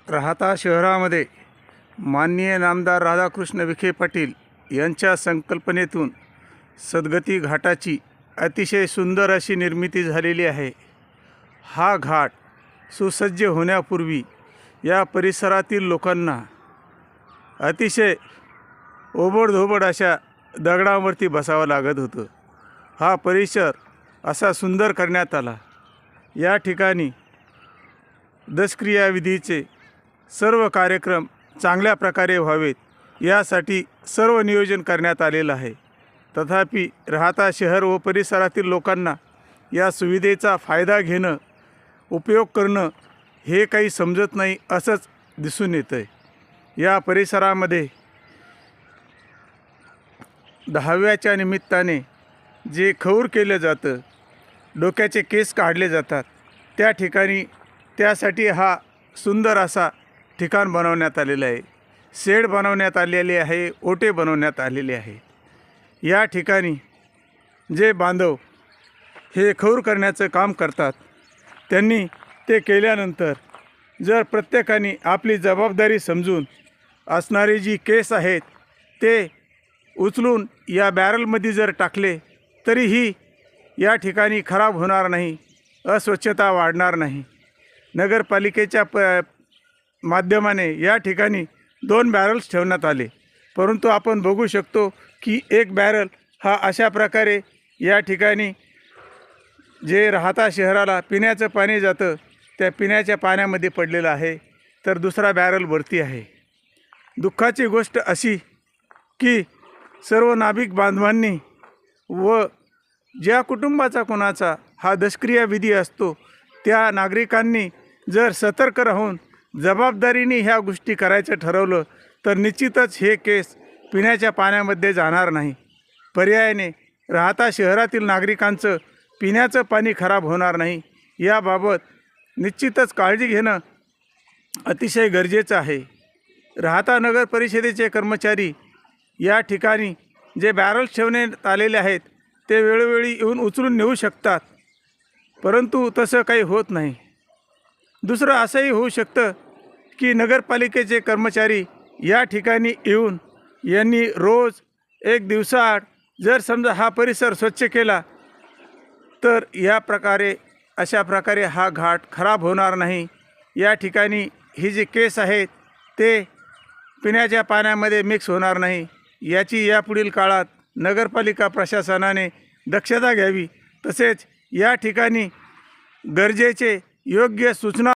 राहता शहरामध्ये माननीय नामदार राधाकृष्ण विखे पाटील यांच्या संकल्पनेतून सदगती घाटाची अतिशय सुंदर अशी निर्मिती झालेली आहे। हा घाट सुसज्ज होण्यापूर्वी या परिसरातील लोकांना अतिशय ओबडधोबड अशा दगडांवरती बसावं लागत होतं। हा परिसर असा सुंदर करण्यात आला। या ठिकाणी दशक्रियाविधीचे सर्व कार्यक्रम चांगल्या प्रकारे व्हावेत यासाठी सर्व नियोजन करण्यात आलेलं आहे। तथापि राहता शहर व परिसरातील लोकांना या सुविधेचा फायदा घेणं, उपयोग करणं हे काही समजत नाही असंच दिसून येतं आहे। या परिसरामध्ये 10व्याच्या निमित्ताने जे खौर केलं जातं, डोक्याचे केस काढले जातात, त्या ठिकाणी त्यासाठी हा सुंदर असा ठिकाण बनवण्यात आलेलं आहे। शेड बनवण्यात आलेले आहे, ओटे बनवण्यात आलेले आहे। या ठिकाणी जे बांधव हे खौर करण्याचं काम करतात, त्यांनी ते केल्यानंतर जर प्रत्येकाने आपली जबाबदारी समजून असणारे जी केस आहेत ते उचलून या बॅरलमध्ये जर टाकले तरीही या ठिकाणी खराब होणार नाही, अस्वच्छता वाढणार नाही। नगरपालिकेच्या माध्यमाने या ठिकाणी 2 बॅरल्स ठेवण्यात आले, परंतु आपण बघू शकतो की एक बॅरल हा अशा प्रकारे या ठिकाणी जे राहता शहराला पिण्याचं पाणी जातं त्या पिण्याच्या पाण्यामध्ये पडलेलं आहे, तर दुसरा बॅरल वरती आहे। दुःखाची गोष्ट अशी की सर्व नाभिक बांधवांनी व ज्या कुटुंबाचा कोणाचा हा दशक्रिया विधी असतो त्या नागरिकांनी जर सतर्क राहून जबाबदारीने ह्या गोष्टी करायचं ठरवलं तर निश्चितच हे केस पिण्याच्या पाण्यामध्ये जाणार नाही। पर्यायाने राहता शहरातील नागरिकांचं पिण्याचं पाणी खराब होणार नाही याबाबत निश्चितच काळजी घेणं अतिशय गरजेचं आहे। राहता नगर परिषदेचे कर्मचारी या ठिकाणी जे बॅरल्स ठेवण्यात आलेले आहेत ते वेळोवेळी येऊन उचलून नेऊ शकतात, परंतु तसं काही होत नाही। दुसरं असंही होऊ शकतं की नगरपालिकेचे कर्मचारी या ठिकाणी येऊन यांनी रोज एक दिवसाआड जर समजा हा परिसर स्वच्छ केला तर अशा प्रकारे हा घाट खराब होणार नाही। या ठिकाणी ही जे केस आहेत ते पिण्याच्या पाण्यामध्ये मिक्स होणार नाही, याची यापुढील काळात नगरपालिका प्रशासनाने दक्षता घ्यावी। तसेच या ठिकाणी गरजेचे योग्य सूचना